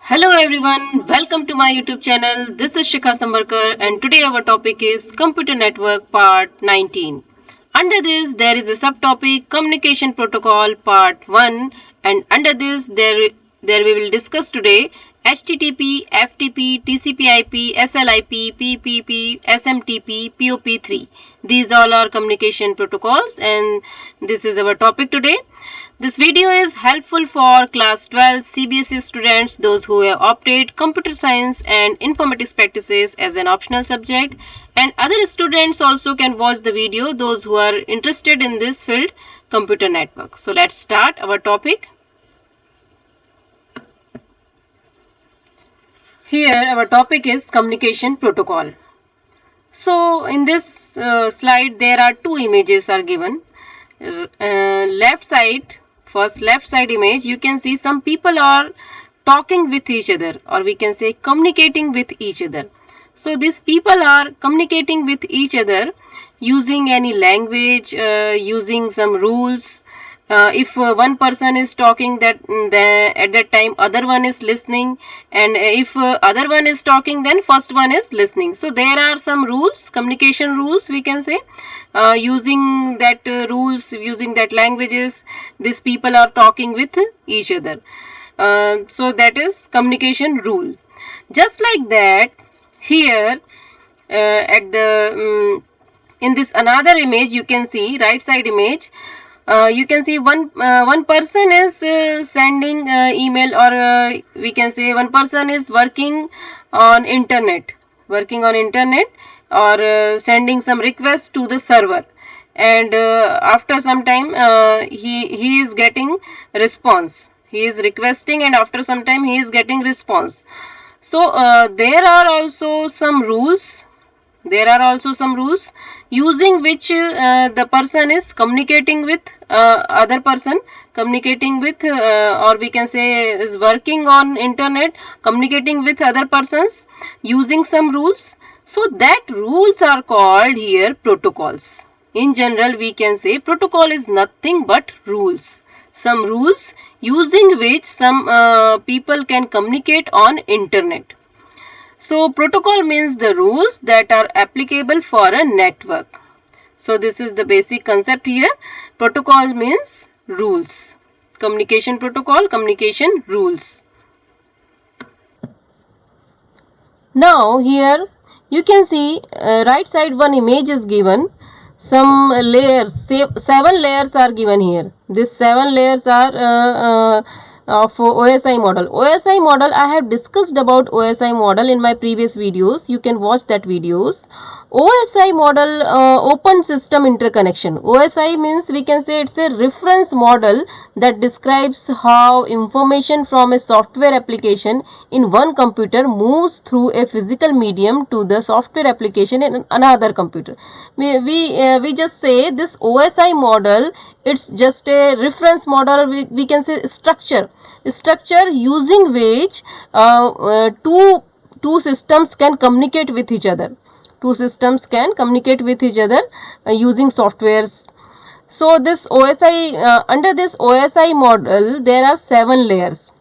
Hello everyone, welcome to my YouTube channel. This is Shikha Sambarkar and today our topic is Computer Network Part 19. Under this there is a subtopic Communication Protocol Part 1 and under this there we will discuss today HTTP, FTP, TCP/IP, SLIP, PPP, SMTP, POP3. These all are communication protocols and this is our topic today. This video is helpful for class 12 CBSE students, those who have opted computer science and informatics practices as an optional subject, and other students also can watch the video, those who are interested in this field, computer network. So let's start our topic. Here our topic is communication protocol. So in this slide there are two images are given. Left side, first left side image, you can see some people are talking with each other, or we can say communicating with each other. So these people are communicating with each other using any language, using some rules. If one person is talking, that at that time other one is listening, and if other one is talking, then first one is listening. So there are some rules, communication rules we can say. Using that rules, using that languages, these people are talking with each other. So that is communication rule. Just like that, here at the in this another image, you can see right side image. You can see one person is sending email, or we can say one person is working on internet, or sending some request to the server, and after some time he is getting response. He is requesting, and after some time he is getting response. So there are also some rules. There are also some rules using which the person is communicating with other person, communicating with or we can say is working on internet, communicating with other persons using some rules. So that rules are called here protocols. In general, we can say protocol is nothing but rules. Some rules using which some people can communicate on internet. So protocol means the rules that are applicable for a network. So this is the basic concept here. Protocol means rules. Communication protocol, communication rules. Now here you can see right side one image is given. Some layers, 7 layers are given here. These 7 layers are of OSI model. OSI model, I have discussed about OSI model in my previous videos. You can watch that videos. OSI model, open system interconnection. OSI means we can say it's a reference model that describes how information from a software application in one computer moves through a physical medium to the software application in another computer. We just say this OSI model, it's just a reference model, we can say structure using which two systems can communicate with each other. Two systems can communicate with each other using softwares. So this OSI, under this OSI model, there are 7 layers,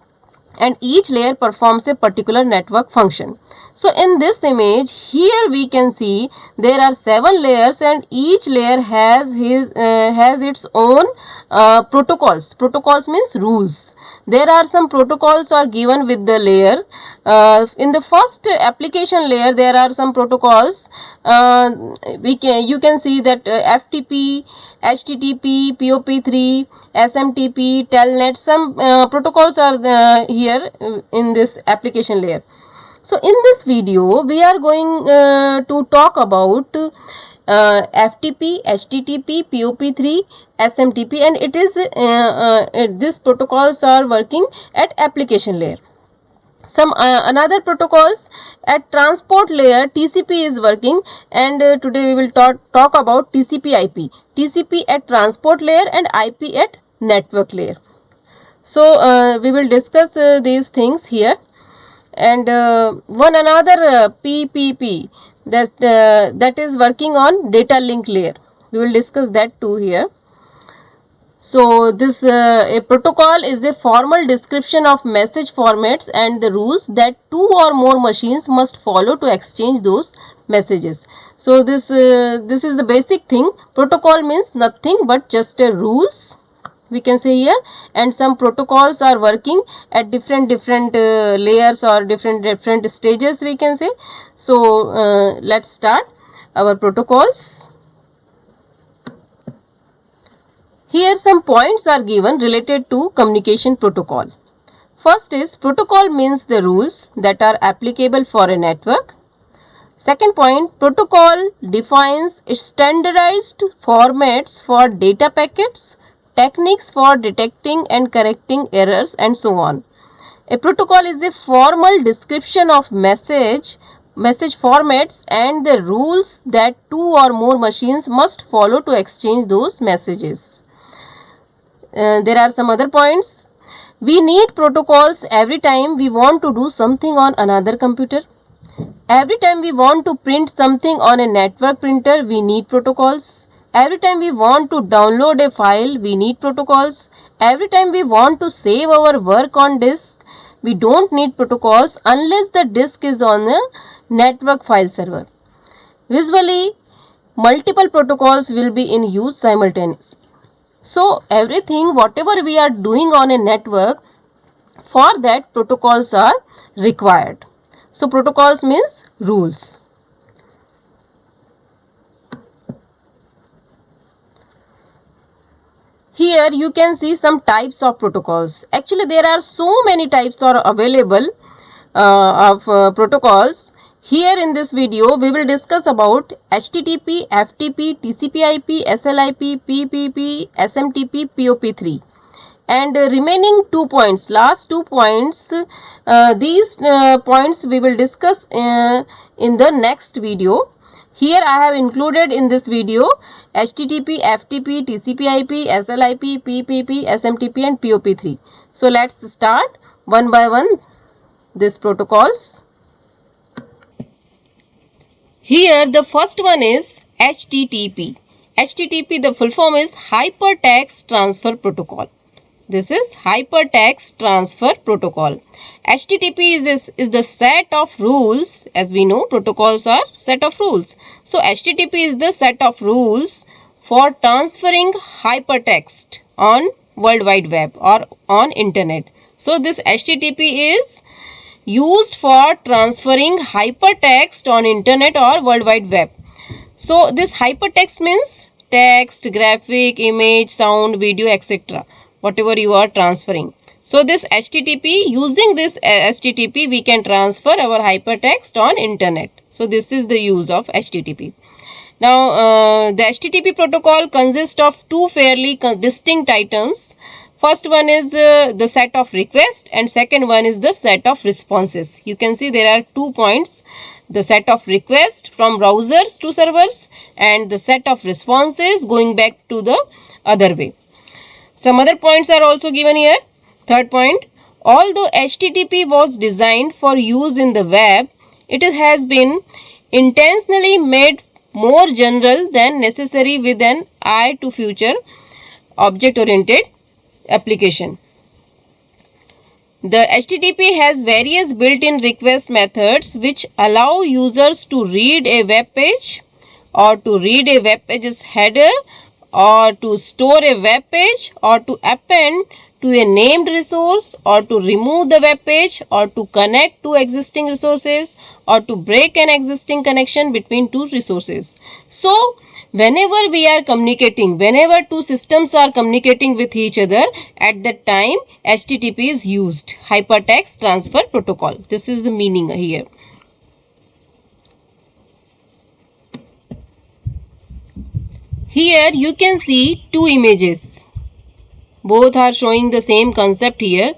and each layer performs a particular network function. So in this image here we can see there are 7 layers, and each layer has its own protocols. Protocols means rules. There are some protocols are given with the layer. In the first application layer there are some protocols. You can see that FTP, HTTP, POP3, SMTP, Telnet, some protocols are here in this application layer. So in this video we are going to talk about FTP, HTTP, POP3, SMTP, and it is these protocols are working at application layer. Some another protocols at transport layer, TCP is working, and today we will talk about TCP/IP. TCP at transport layer and IP at network layer. So we will discuss these things here. And one another PPP, that is working on data link layer. We will discuss that too here. So this a protocol is a formal description of message formats and the rules that two or more machines must follow to exchange those messages. So this is the basic thing. Protocol means nothing but just a rules, we can say here, and some protocols are working at different layers or different stages, we can say. So let's start our protocols. Here some points are given related to communication protocol. First is protocol means the rules that are applicable for a network. Second point, protocol defines standardized formats for data packets, techniques for detecting and correcting errors, and so on. A protocol is a formal description of message formats and the rules that two or more machines must follow to exchange those messages. There are some other points. We need protocols every time we want to do something on another computer. Every time we want to print something on a network printer, we need protocols. Every time we want to download a file, we need protocols. Every time we want to save our work on disk, we don't need protocols unless the disk is on a network file server. Usually, multiple protocols will be in use simultaneously. So, everything, whatever we are doing on a network, for that protocols are required. So, protocols means rules. Here you can see some types of protocols. Actually, there are so many types are available of protocols. Here in this video, we will discuss about HTTP, FTP, TCP/IP, SLIP, PPP, SMTP, POP3. And remaining 2 points, last 2 points, these points we will discuss in the next video. Here I have included in this video HTTP, FTP, TCP/IP, SLIP, PPP, SMTP and POP3. So let's start one by one these protocols. Here the first one is HTTP. HTTP, the full form is Hypertext Transfer Protocol. This is Hypertext Transfer Protocol. HTTP is the set of rules. As we know, protocols are set of rules. So, HTTP is the set of rules for transferring hypertext on World Wide Web or on Internet. So, this HTTP is used for transferring hypertext on Internet or World Wide Web. So, this hypertext means text, graphic, image, sound, video, etc. Whatever you are transferring. So, this HTTP, using this HTTP, we can transfer our hypertext on Internet. So, this is the use of HTTP. Now, the HTTP protocol consists of two fairly distinct items. First one is the set of requests and second one is the set of responses. You can see there are 2 points. The set of requests from browsers to servers and the set of responses going back to the other way. Some other points are also given here. Third point, although HTTP was designed for use in the web, it has been intentionally made more general than necessary with an eye to future object-oriented application. The HTTP has various built-in request methods which allow users to read a web page or to read a web page's header or to store a web page or to append to a named resource or to remove the web page or to connect to existing resources or to break an existing connection between two resources. So, whenever we are communicating, whenever two systems are communicating with each other, at that time HTTP is used, Hypertext Transfer Protocol. This is the meaning here. Here you can see two images. Both are showing the same concept here.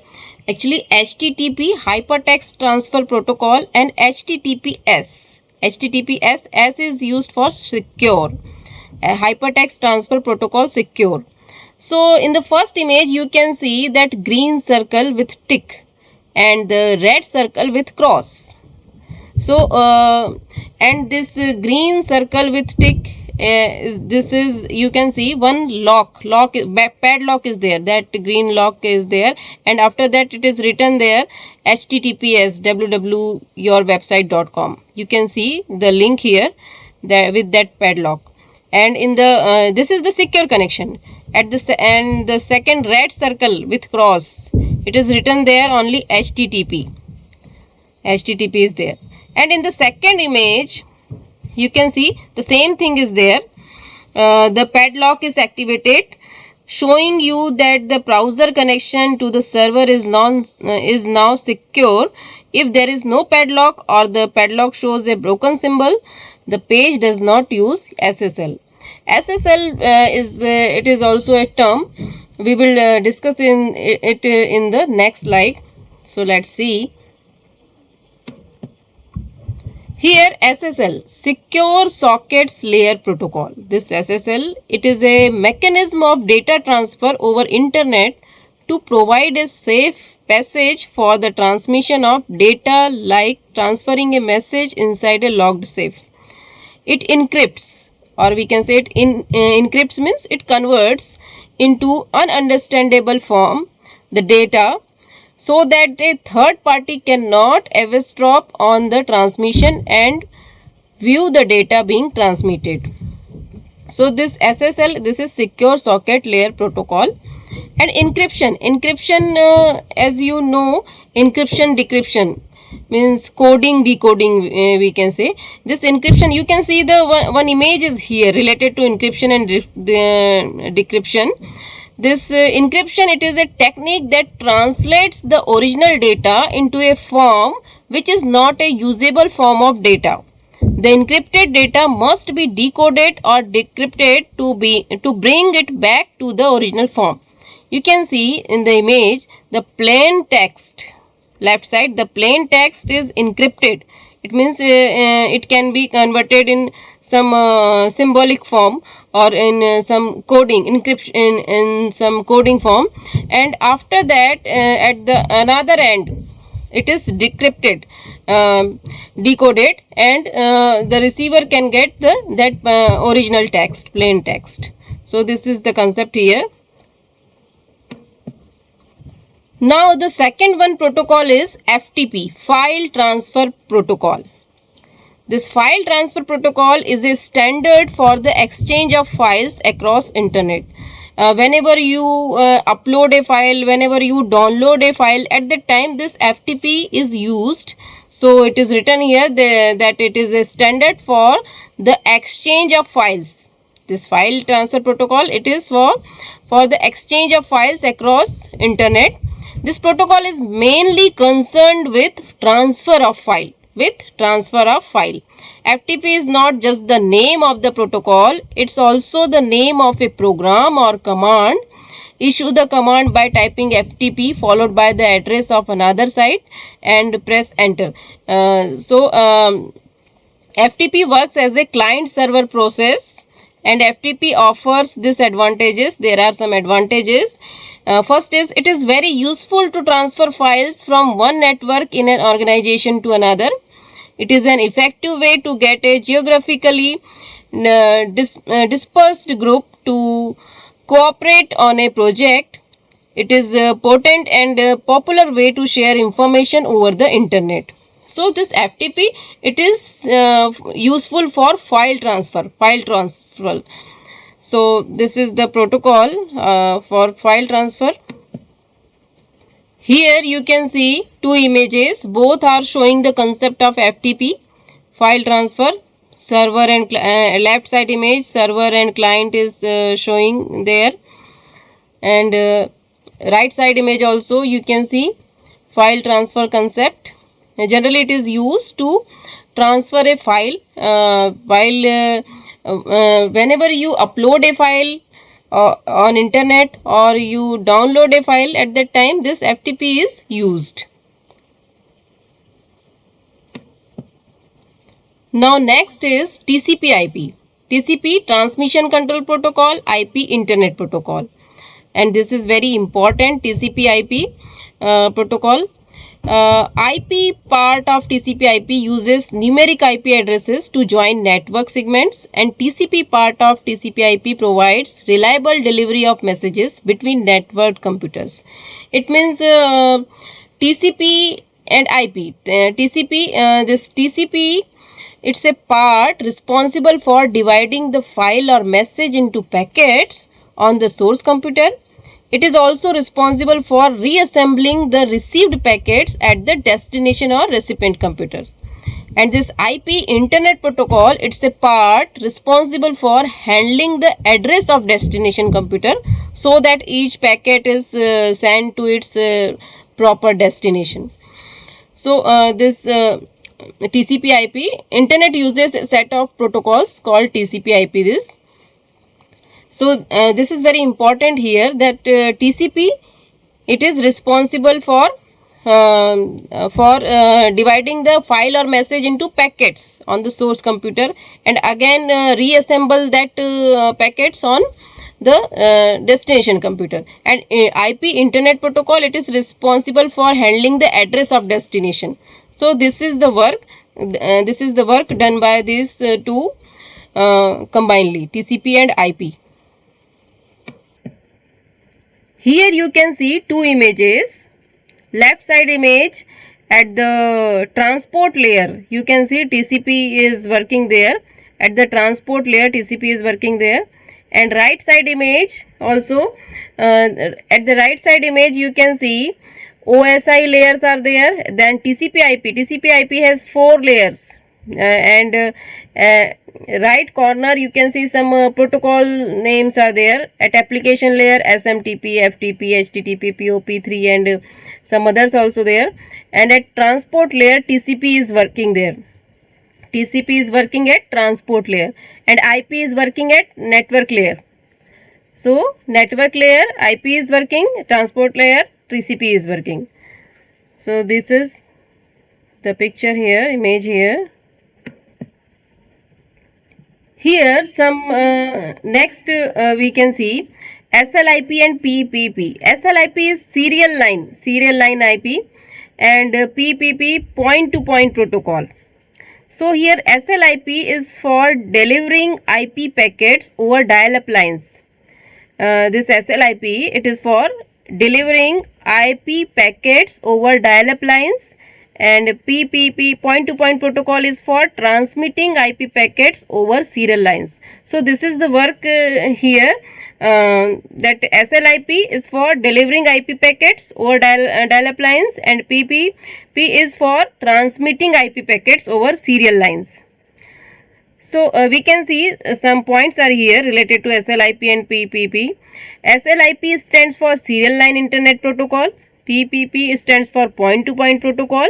Actually, HTTP, Hypertext Transfer Protocol, and HTTPS. HTTPS, S is used for secure. Hypertext Transfer Protocol secure. So, in the first image, you can see that green circle with tick and the red circle with cross. So, and this green circle with tick this is, you can see one padlock is there, that green lock is there, and after that it is written there https www.yourwebsite.com. you can see the link here there with that padlock. And in the this is the secure connection. At and the second red circle with cross, it is written there only http is there. And in the second image you can see the same thing is there. The padlock is activated, showing you that the browser connection to the server is now secure. If there is no padlock or the padlock shows a broken symbol, the page does not use SSL. SSL it is also a term. We will discuss it in the next slide. So let's see. Here SSL, Secure Sockets Layer Protocol. This SSL, it is a mechanism of data transfer over internet to provide a safe passage for the transmission of data, like transferring a message inside a locked safe. It encrypts, or we can say it encrypts means it converts into ununderstandable form the data, so that a third party cannot eavesdrop on the transmission and view the data being transmitted. So this SSL, this is Secure Socket Layer Protocol. And encryption, as you know, encryption decryption means coding decoding, we can say. This encryption, you can see the one image is here related to encryption and decryption. This encryption, it is a technique that translates the original data into a form which is not a usable form of data. The encrypted data must be decoded or decrypted to bring it back to the original form. You can see in the image the plain text, left side, the plain text is encrypted. It means it can be converted in some symbolic form or in some coding encryption in some coding form, and after that at the another end it is decrypted, decoded, and the receiver can get that original text, plain text. So this is the concept here. Now the second one protocol is FTP, File Transfer Protocol. This file transfer protocol is a standard for the exchange of files across internet. Whenever you upload a file, whenever you download a file, at that time this FTP is used. So it is written here that it is a standard for the exchange of files. This file transfer protocol, it is for the exchange of files across internet. This protocol is mainly concerned with transfer of file. FTP is not just the name of the protocol, it's also the name of a program or command. Issue the command by typing FTP followed by the address of another site and press enter. FTP works as a client server process, and FTP offers these advantages. There are some advantages. First is, it is very useful to transfer files from one network in an organization to another. It is an effective way to get a geographically dispersed group to cooperate on a project. It is a potent and popular way to share information over the internet. So this FTP, it is useful for file transfer. So this is the protocol for file transfer. Here you can see two images, both are showing the concept of FTP, file transfer. Server and left side image, server and client is showing there, and right side image also you can see file transfer concept. Generally it is used to transfer a file while whenever you upload a file on internet or you download a file, at that time this FTP is used. Now next is TCP/IP. TCP, Transmission Control Protocol, IP, Internet Protocol. And this is very important, TCP/IP protocol. IP part of TCP/IP uses numeric IP addresses to join network segments, and TCP part of TCP/IP provides reliable delivery of messages between networked computers. It means TCP and IP. This TCP, it's a part responsible for dividing the file or message into packets on the source computer. It is also responsible for reassembling the received packets at the destination or recipient computer. And this IP Internet Protocol, it's a part responsible for handling the address of destination computer so that each packet is sent to its proper destination. So this TCP/IP, Internet uses a set of protocols called TCP/IP. So this is very important here that TCP, it is responsible for dividing the file or message into packets on the source computer, and again reassemble that packets on the destination computer. And IP Internet Protocol, it is responsible for handling the address of destination. So this is the work. This is the work done by these two combinedly, TCP and IP. Here you can see two images. Left side image, at the transport layer, you can see TCP is working there. At the transport layer, TCP is working there. And right side image also, at the right side image you can see OSI layers are there. Then TCP/IP. TCP/IP has 4 layers. And right corner you can see some protocol names are there. At application layer, SMTP, FTP, HTTP, POP3 and some others also there. And at transport layer, TCP is working there. TCP is working at transport layer and IP is working at network layer. So network layer, IP is working, transport layer, TCP is working. So this is the picture here, image here. Here some next we can see SLIP and PPP. SLIP is serial line IP, and PPP point to point protocol. So here SLIP is for delivering IP packets over dial-up lines. This SLIP, it is for delivering IP packets over dial-up lines, and PPP point to point protocol is for transmitting IP packets over serial lines. So this is the work here, that SLIP is for delivering IP packets over dial-up lines, and PPP is for transmitting IP packets over serial lines. So we can see some points are here related to SLIP and PPP. SLIP stands for Serial Line Internet Protocol. PPP stands for Point to Point Protocol.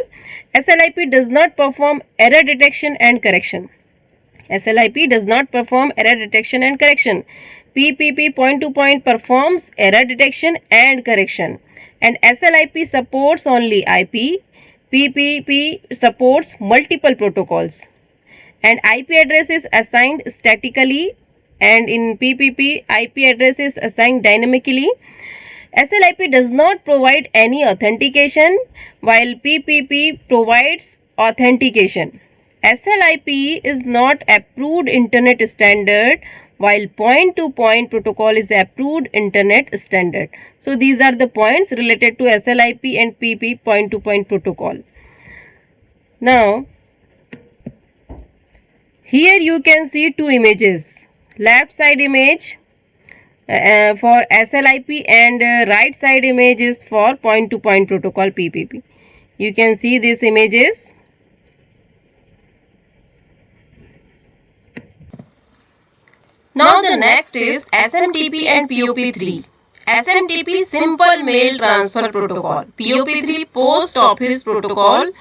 SLIP does not perform error detection and correction. SLIP does not perform error detection and correction. PPP point to point performs error detection and correction. And SLIP supports only IP. PPP supports multiple protocols. And IP address is assigned statically, and in PPP IP address is assigned dynamically. SLIP does not provide any authentication while PPP provides authentication. SLIP is not approved internet standard while point to point protocol is approved internet standard. So these are the points related to SLIP and PPP point to point protocol. Now here you can see two images. Left side image for SLIP and right side image is for point to point protocol PPP. You can see these images. Now the next is SMTP and POP3. SMTP Simple Mail Transfer Protocol. POP3 Post Office Protocol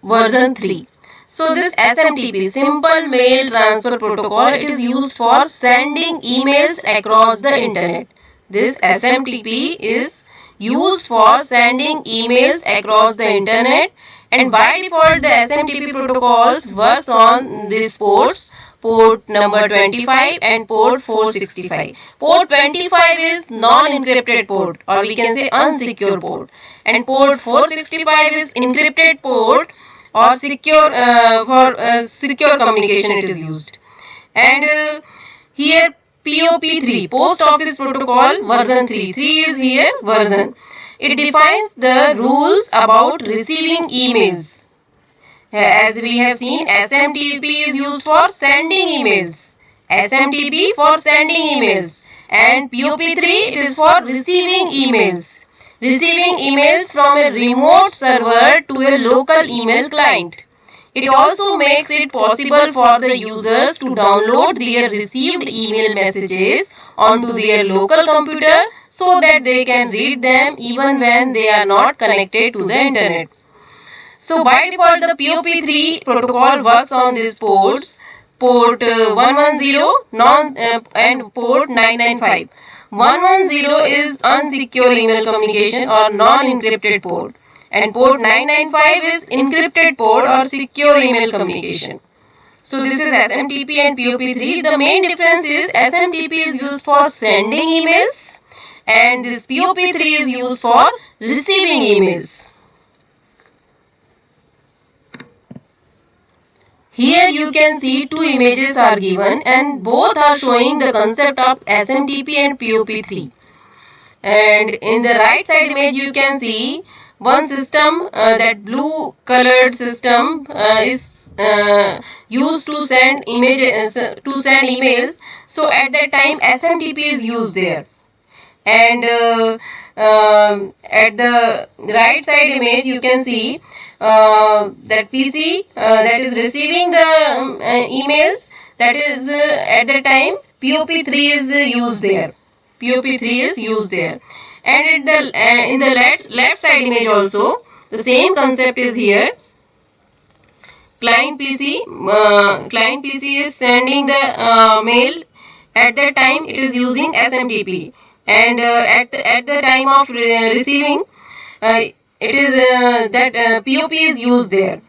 version 3. So this SMTP, Simple Mail Transfer Protocol, it is used for sending emails across the internet. This SMTP is used for sending emails across the internet, and by default the SMTP protocols works on these ports, port number 25 and port 465. Port 25 is non-encrypted port, or we can say unsecure port, and port 465 is encrypted port or secure for secure communication it is used. And here POP3, Post Office Protocol version 3. 3 is here version. It defines the rules about receiving emails. As we have seen, SMTP is used for sending emails. SMTP for sending emails. And POP3 it is for receiving emails. Receiving emails from a remote server to a local email client. It also makes it possible for the users to download their received email messages onto their local computer so that they can read them even when they are not connected to the internet. So by default the POP3 protocol works on these ports, port 110 and port 995. 110 is unsecure email communication or non-encrypted port, and port 995 is encrypted port or secure email communication. So this is SMTP and POP3. The main difference is SMTP is used for sending emails and this POP3 is used for receiving emails. Here you can see two images are given and both are showing the concept of SMTP and POP3. And in the right side image you can see one system, that blue colored system is used to send emails. So at that time SMTP is used there. And at the right side image you can see that PC that is receiving the emails, that is at the time POP3 is used there. POP3 is used there. And in the left side image also the same concept is here. Client PC is sending the mail. At that time it is using SMTP, and at the time of receiving it is that POP is used there.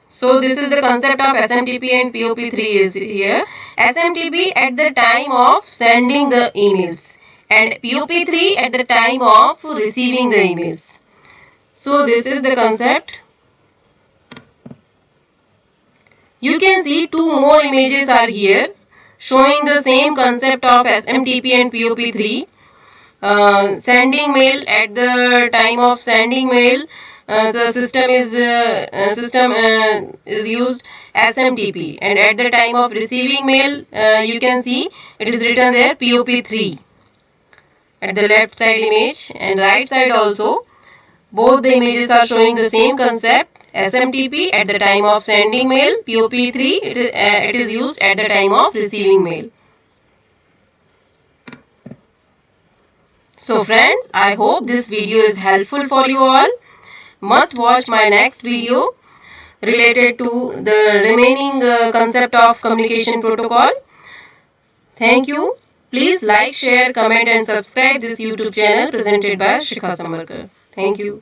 So this is the concept of SMTP and POP3 is here. SMTP at the time of sending the emails and POP3 at the time of receiving the emails. So this is the concept. You can see two more images are here showing the same concept of SMTP and POP3. Sending mail, at the time of sending mail the system is used SMTP, and at the time of receiving mail you can see it is written there POP3 at the left side image, and right side also both the images are showing the same concept. SMTP at the time of sending mail, POP3 it is used at the time of receiving mail. So friends, I hope this video is helpful for you all. Must watch my next video related to the remaining concept of communication protocol. Thank you. Please like, share, comment and subscribe this YouTube channel presented by Shikha Samarkar. Thank you.